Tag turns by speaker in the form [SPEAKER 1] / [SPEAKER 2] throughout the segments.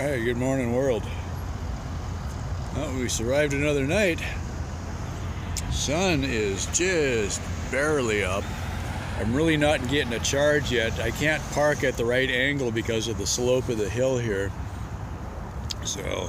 [SPEAKER 1] Alright, good morning world. Well, we survived another night. Sun is just barely up. I'm really not getting a charge yet. I can't park at the right angle because of the slope of the hill here. So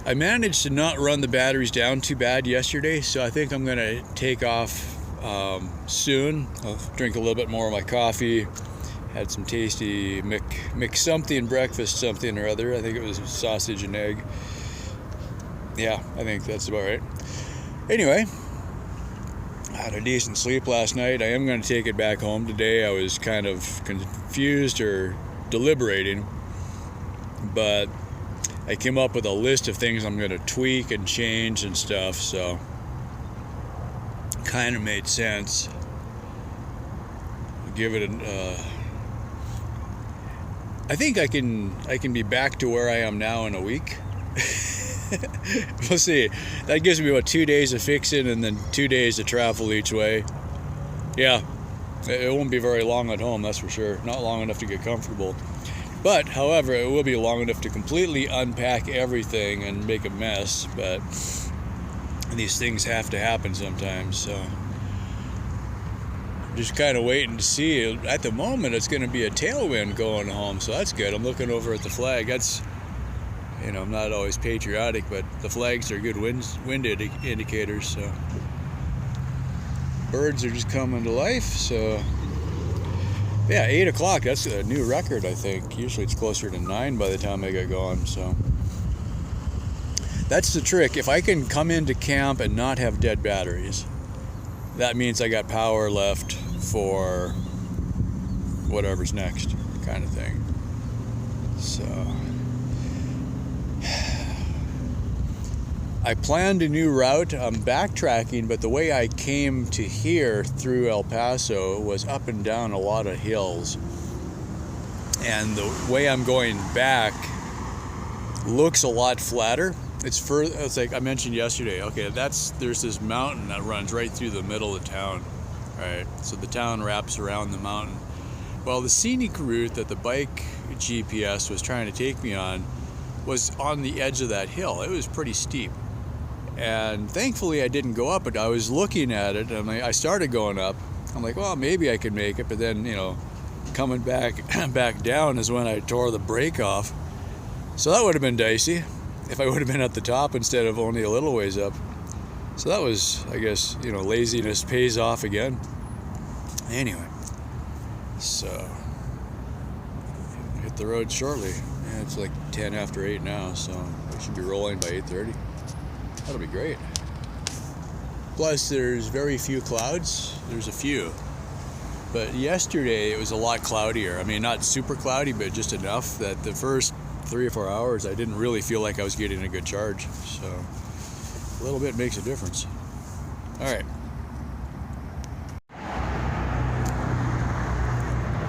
[SPEAKER 1] I managed to not run the batteries down too bad yesterday, so I think I'm gonna take off soon. I'll drink a little bit more of my coffee. Had some tasty mix something breakfast something or other. I think it was sausage and egg. Yeah, I think that's about right. Anyway, I had a decent sleep last night. I am going to take it back home today. I was kind of confused or deliberating, but I came up with a list of things I'm going to tweak and change and stuff, so it kind of made sense. Give it I think I can be back to where I am now in a week. We'll see. That gives me about 2 days of fixing and then 2 days of travel each way. Yeah, it won't be very long at home, that's for sure. Not long enough to get comfortable. But, however, it will be long enough to completely unpack everything and make a mess. But these things have to happen sometimes, so just kind of waiting to see. At the moment, it's going to be a tailwind going home, so that's good. I'm looking over at the flag. That's, you know, I'm not always patriotic, but the flags are good wind indicators. So birds are just coming to life. So yeah, 8 o'clock. That's a new record, I think. Usually it's closer to 9 by the time I get going. So that's the trick. If I can come into camp and not have dead batteries, that means I got power left for whatever's next, kind of thing. So I planned a new route. I'm backtracking, but the way I came to here through El Paso was up and down a lot of hills, and the way I'm going back looks a lot flatter. It's like I mentioned yesterday. Okay, there's this mountain that runs right through the middle of town, right? So the town wraps around the mountain. Well, the scenic route that the bike GPS was trying to take me on was on the edge of that hill. It was pretty steep, and thankfully I didn't go up it. I was looking at it, and I started going up. I'm like, well, maybe I could make it, but then, you know, coming back down is when I tore the brake off. So that would have been dicey if I would have been at the top instead of only a little ways up. So that was, I guess, you know, laziness pays off again. Anyway, so hit the road shortly. Yeah, it's like 10 after 8 now, so we should be rolling by 8:30. That'll be great. Plus, there's very few clouds. There's a few. But yesterday, it was a lot cloudier. I mean, not super cloudy, but just enough that the first 3 or 4 hours, I didn't really feel like I was getting a good charge. So a little bit makes a difference. All right.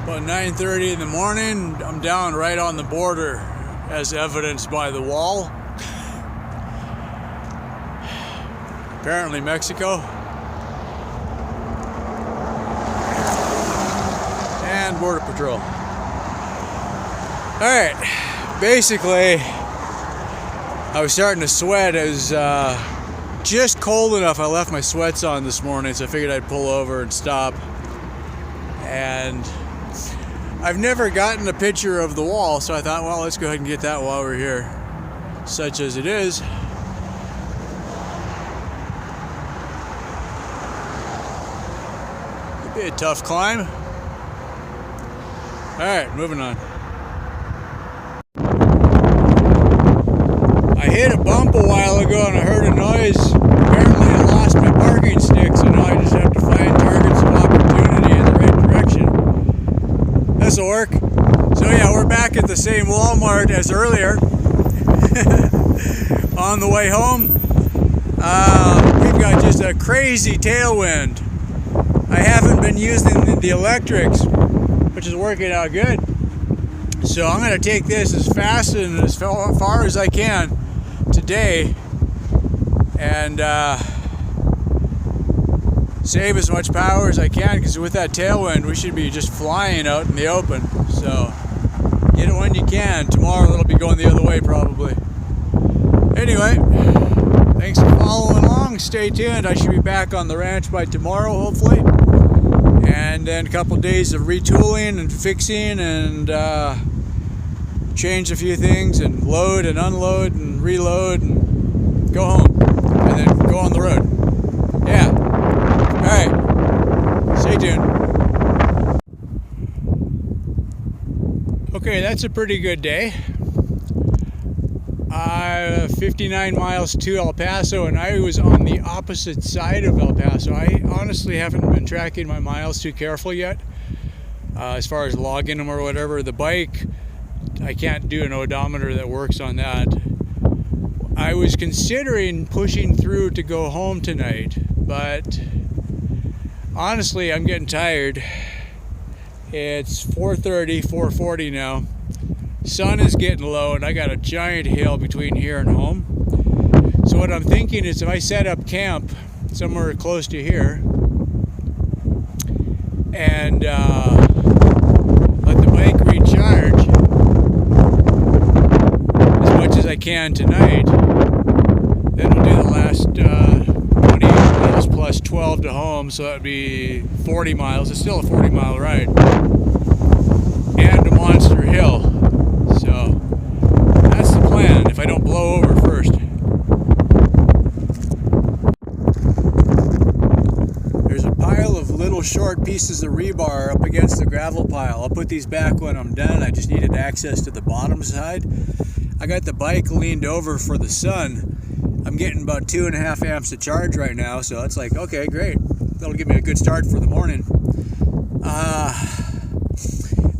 [SPEAKER 1] About 9:30 in the morning, I'm down right on the border, as evidenced by the wall. Apparently Mexico. And Border Patrol. All right. Basically, I was starting to sweat. It was just cold enough. I left my sweats on this morning, so I figured I'd pull over and stop. And I've never gotten a picture of the wall, so I thought, well, let's go ahead and get that while we're here, such as it is. It'd be a tough climb. All right, moving on. I hit a bump a while ago and I heard a noise. Apparently I lost my parking stick, so now I just have to find targets of opportunity in the right direction. This'll work. So yeah, we're back at the same Walmart as earlier. On the way home, we've got just a crazy tailwind. I haven't been using the electrics, which is working out good. So I'm going to take this as fast and as far as I can today and save as much power as I can, because with that tailwind we should be just flying out in the open. So Get it when you can. Tomorrow it'll be going the other way probably. Anyway, thanks for following along. Stay tuned. I should be back on the ranch by tomorrow, hopefully. And then a couple days of retooling and fixing and change a few things and load and unload and reload and go home. And then go on the road. Yeah. Alright. Stay tuned. Okay, that's a pretty good day. 59 miles to El Paso, and I was on the opposite side of El Paso. I honestly haven't been tracking my miles too careful yet, as far as logging them or whatever. The bike, I can't do an odometer that works on that. I was considering pushing through to go home tonight, but honestly, I'm getting tired. It's 4:30, 4:40 now. Sun is getting low, and I got a giant hill between here and home. So what I'm thinking is if I set up camp somewhere close to here and let the bike recharge as much as I can tonight, then we'll do the last 28 miles plus 12 to home, so that would be 40 miles. It's still a 40-mile ride. And a monster hill. So that's the plan, if I don't blow over first. There's a pile of little short pieces of rebar up against the gravel pile. I'll put these back when I'm done. I just needed access to the bottom side. I got the bike leaned over for the sun. I'm getting about 2.5 amps of charge right now, so it's like, okay, great. That'll give me a good start for the morning.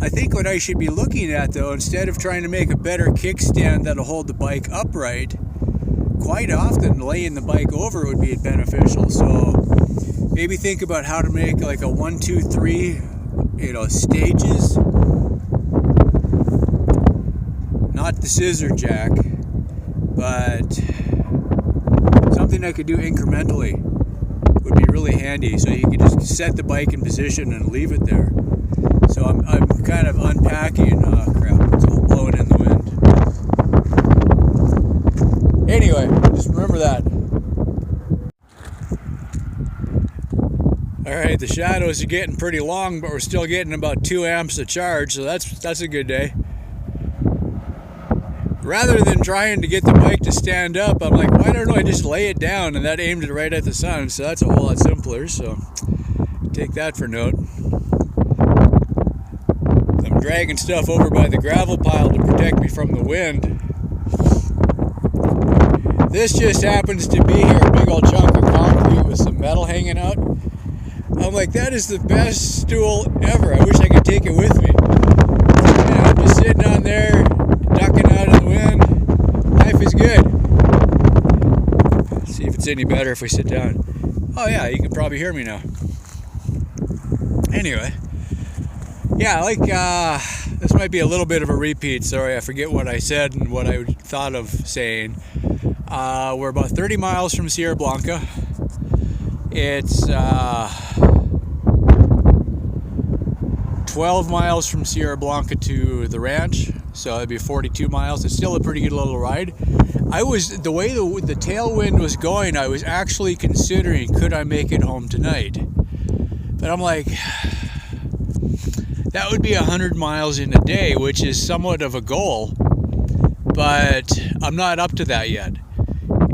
[SPEAKER 1] I think what I should be looking at, though, instead of trying to make a better kickstand that'll hold the bike upright, quite often laying the bike over would be beneficial. So maybe think about how to make like a 1, 2, 3, stages. Not the scissor jack, but something I could do incrementally would be really handy. So you could just set the bike in position and leave it there. So I'm kind of unpacking. Crap, it's all blowing in the wind. Anyway, just remember that. Alright, the shadows are getting pretty long, but we're still getting about 2 amps of charge, so that's a good day. Rather than trying to get the bike to stand up, I'm like, why don't I just lay it down? And that aimed it right at the sun, so that's a whole lot simpler, so take that for note. I'm dragging stuff over by the gravel pile to protect me from the wind. This just happens to be here, a big old chunk of concrete with some metal hanging out. I'm like, that is the best stool ever. I wish I could take it with me. Yeah, I'm just sitting on there, ducking out of the wind. Life is good. Let's see if it's any better if we sit down. Oh yeah, you can probably hear me now. Anyway. Yeah, this might be a little bit of a repeat. Sorry, I forget what I said and what I thought of saying. We're about 30 miles from Sierra Blanca. It's 12 miles from Sierra Blanca to the ranch, so it'd be 42 miles. It's still a pretty good little ride. The way the tailwind was going, I was actually considering, could I make it home tonight? But I'm like, that would be 100 miles in a day, which is somewhat of a goal, but I'm not up to that yet.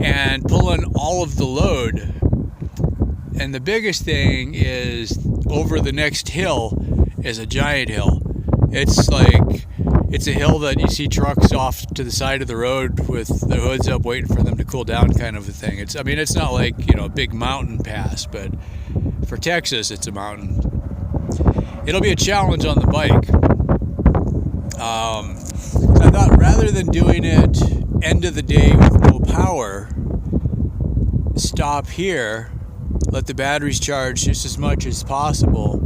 [SPEAKER 1] And pulling all of the load, and the biggest thing is over the next hill is a giant hill. It's a hill that you see trucks off to the side of the road with the hoods up waiting for them to cool down kind of a thing. It's not like, a big mountain pass, but for Texas, it's a mountain. It'll be a challenge on the bike. So I thought rather than doing it end of the day with no power, stop here, let the batteries charge just as much as possible,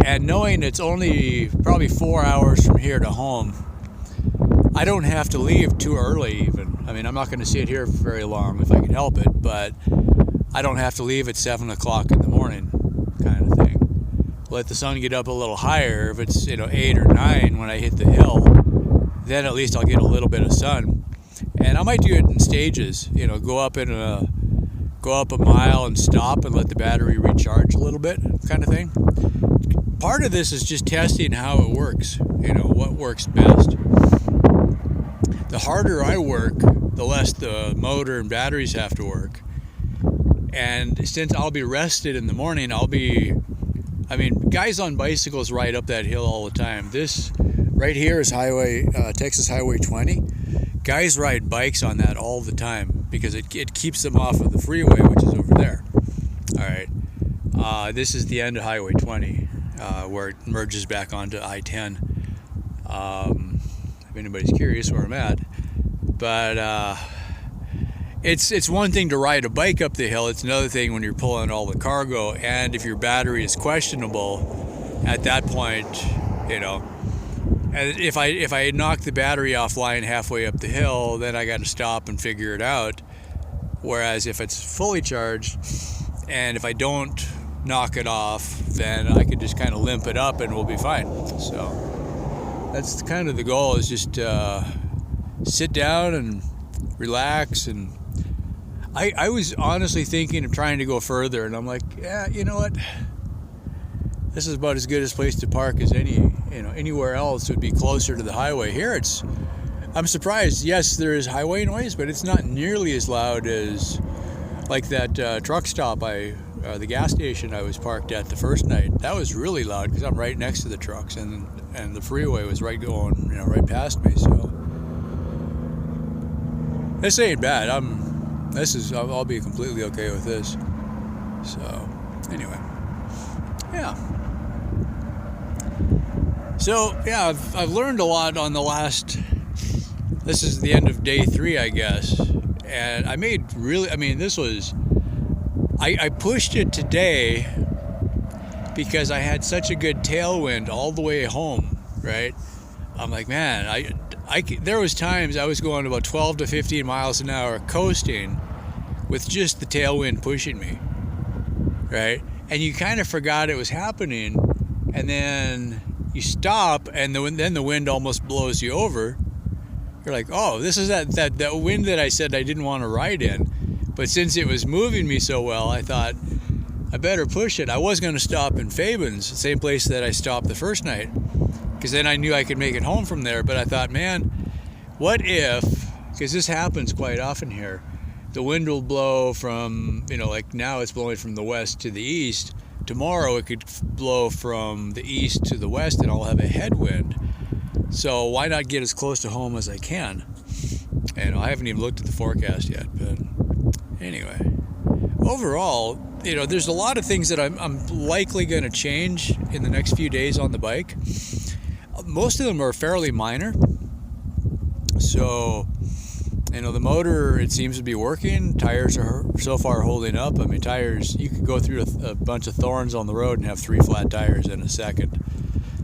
[SPEAKER 1] and knowing it's only probably 4 hours from here to home, I don't have to leave too early even. I'm not going to sit here for very long if I can help it, but I don't have to leave at 7 o'clock in the morning kind of thing. let the sun get up a little higher. If it's 8 or 9 when I hit the hill, then at least I'll get a little bit of sun. And I might do it in stages. Go up a mile and stop and let the battery recharge a little bit, kind of thing. Part of this is just testing how it works. What works best. The harder I work, the less the motor and batteries have to work. And since I'll be rested in the morning, guys on bicycles ride up that hill all the time. This right here is Texas Highway 20. Guys ride bikes on that all the time because it keeps them off of the freeway, which is over there. All right. This is the end of Highway 20, where it merges back onto I-10. If anybody's curious where I'm at. But it's one thing to ride a bike up the hill. It's another thing when you're pulling all the cargo, and if your battery is questionable at that point, and if I knock the battery offline halfway up the hill, then I got to stop and figure it out. Whereas if it's fully charged, and if I don't knock it off, then I could just kind of limp it up and we'll be fine. So that's kind of the goal, is just sit down and relax. And I was honestly thinking of trying to go further, and I'm like, yeah, you know what? This is about as good a place to park as anywhere else would be closer to the highway. Here I'm surprised. Yes, there is highway noise, but it's not nearly as loud as like that truck stop the gas station I was parked at the first night. That was really loud because I'm right next to the trucks, and the freeway was right right past me. So this ain't bad. I'll be completely okay with this. So anyway, yeah. So yeah, I've learned a lot on the last. This is the end of day 3, I guess, and I made this was. I pushed it today because I had such a good tailwind all the way home, right? I'm like, man, there was times I was going about 12 to 15 miles an hour coasting with just the tailwind pushing me, right? And you kind of forgot it was happening, and then you stop, and then the wind almost blows you over. You're like, oh, this is that wind that I said I didn't want to ride in. But since it was moving me so well, I thought I better push it. I was going to stop in Fabens, the same place that I stopped the first night, because then I knew I could make it home from there. But I thought, man, what if, because this happens quite often here, the wind will blow from, like now it's blowing from the west to the east. Tomorrow it could blow from the east to the west, and I'll have a headwind. So why not get as close to home as I can? And I haven't even looked at the forecast yet, but anyway, overall, there's a lot of things that I'm likely going to change in the next few days on the bike. Most of them are fairly minor. So, the motor, it seems to be working. Tires are so far holding up. Tires, you could go through a bunch of thorns on the road and have 3 flat tires in a second.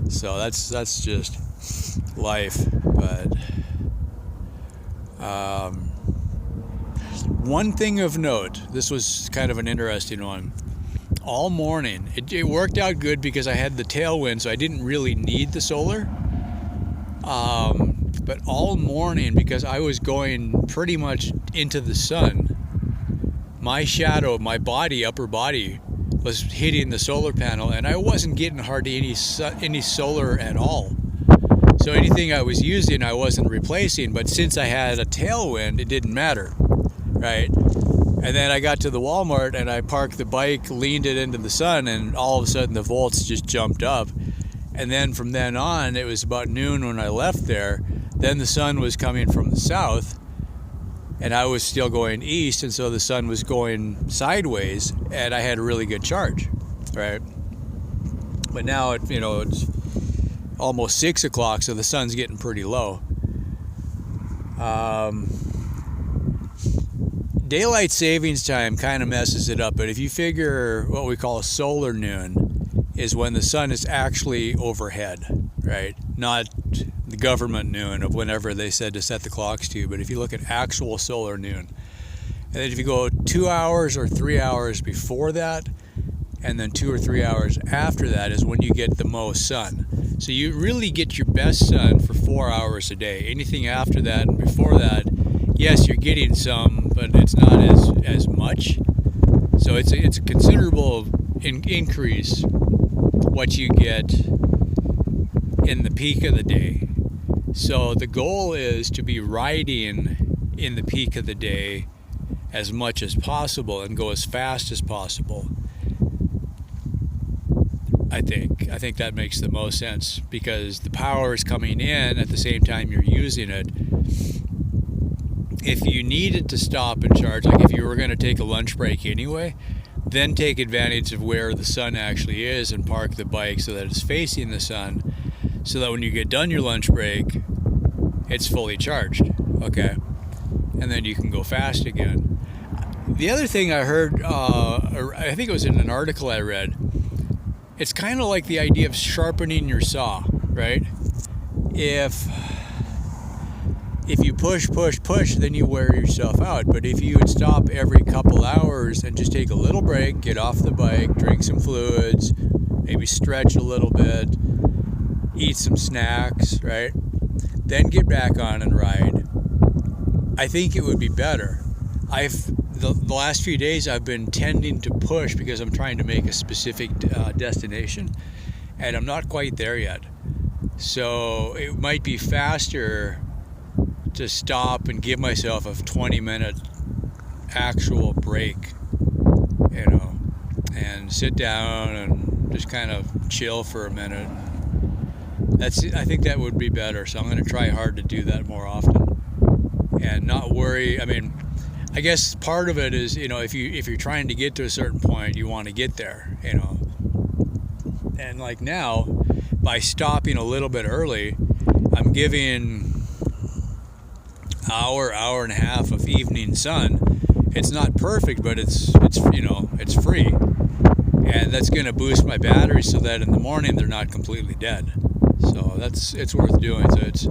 [SPEAKER 1] So that's just life. But one thing of note, this was kind of an interesting one. All morning, it worked out good because I had the tailwind, so I didn't really need the solar. But all morning, because I was going pretty much into the sun, my shadow, my upper body, was hitting the solar panel, and I wasn't getting hardly any solar at all. So anything I was using, I wasn't replacing. But since I had a tailwind, it didn't matter, right? And then I got to the Walmart, and I parked the bike, leaned it into the sun, and all of a sudden the volts just jumped up. And then from then on, it was about noon when I left there. Then the sun was coming from the south, and I was still going east, and so the sun was going sideways, and I had a really good charge, right? But now it's almost 6 o'clock, so the sun's getting pretty low. Daylight savings time kind of messes it up, but if you figure what we call a solar noon is when the sun is actually overhead, right? Not the government noon of whenever they said to set the clocks to, but if you look at actual solar noon, and then if you go 2 hours or 3 hours before that, and then 2 or 3 hours after that is when you get the most sun. So you really get your best sun for 4 hours a day. Anything after that and before that, yes, you're getting some, but it's not as much. So it's a considerable increase what you get in the peak of the day. So the goal is to be riding in the peak of the day as much as possible and go as fast as possible. I think that makes the most sense, because the power is coming in at the same time you're using it. If you needed to stop and charge, like if you were going to take a lunch break anyway, then take advantage of where the sun actually is and park the bike so that it's facing the sun, so that when you get done your lunch break, it's fully charged, okay? And then you can go fast again. The other thing I heard, I think it was in an article I read, it's kind of like the idea of sharpening your saw, right? If you push, then you wear yourself out. But if you would stop every couple hours and just take a little break, get off the bike, drink some fluids, maybe stretch a little bit, eat some snacks, right? Then get back on and ride, I think it would be better. The last few days I've been tending to push because I'm trying to make a specific destination, and I'm not quite there yet. So it might be faster to stop and give myself a 20-minute actual break, and sit down and just kind of chill for a minute. I think that would be better. So I'm going to try hard to do that more often and not worry. I mean, I guess part of it is, if you're trying to get to a certain point, you want to get there, And like now, by stopping a little bit early, I'm giving hour and a half of evening sun. It's not perfect, but it's free, and that's going to boost my batteries so that in the morning they're not completely dead. So it's worth doing. So it's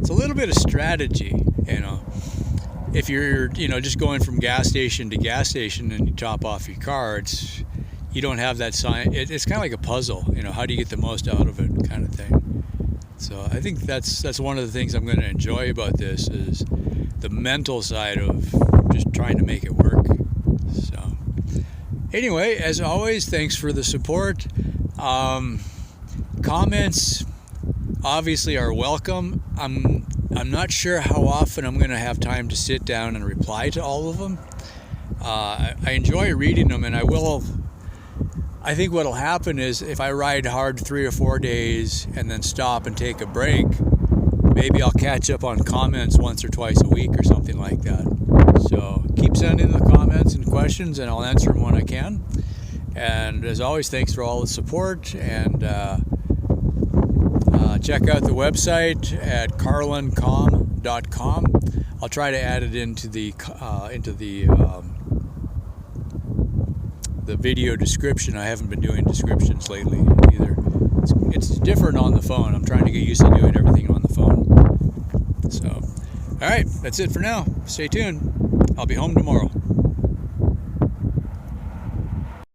[SPEAKER 1] a little bit of strategy, If you're just going from gas station to gas station and you top off your car, you don't have that sign. It's kind of like a puzzle. How do you get the most out of it, kind of thing. So I think that's one of the things I'm going to enjoy about this is the mental side of just trying to make it work. So anyway, as always, thanks for the support. Comments obviously are welcome. I'm not sure how often I'm going to have time to sit down and reply to all of them. I enjoy reading them, and I think what'll happen is if I ride hard 3 or 4 days and then stop and take a break, maybe I'll catch up on comments once or twice a week or something like that. So keep sending the comments and questions, and I'll answer them when I can. And as always, thanks for all the support, and check out the website at carlincom.com. I'll try to add it into the video description. I haven't been doing descriptions lately either. It's different on the phone. I'm trying to get used to doing everything on the phone. So, all right, that's it for now. Stay tuned. I'll be home tomorrow.